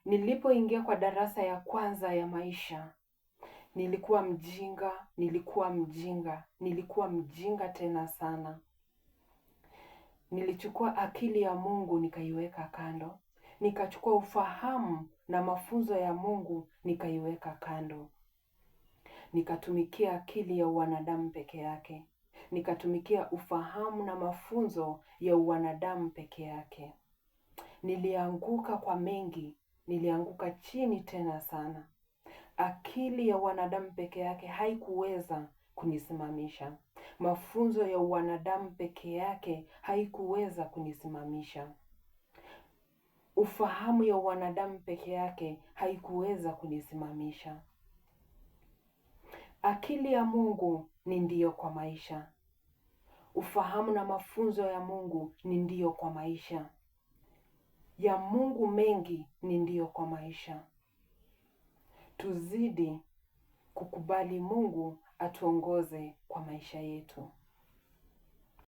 Nilipoingia kwa darasa ya kwanza ya maisha, nilikuwa mjinga tena sana. Nilichukua akili ya Mungu nikaiweka kando. Nikachukua ufahamu na mafunzo ya Mungu nikaiweka kando. Nikatumikia akili ya wanadamu peke yake. Nikatumikia ufahamu na mafunzo ya wanadamu peke yake. Nilianguka kwa mengi, nilianguka chini tena sana. Akili ya wanadamu peke yake haikuweza kunisimamisha. Mafunzo ya wanadamu peke yake haikuweza kunisimamisha. Ufahamu ya wanadamu peke yake haikuweza kunisimamisha. Akili ya Mungu ni ndio kwa maisha. Ufahamu na mafunzo ya Mungu ni ndio kwa maisha. Ya Mungu mengi ni ndio kwa maisha. Tuzidi kukubali Mungu atuongoze kwa maisha yetu.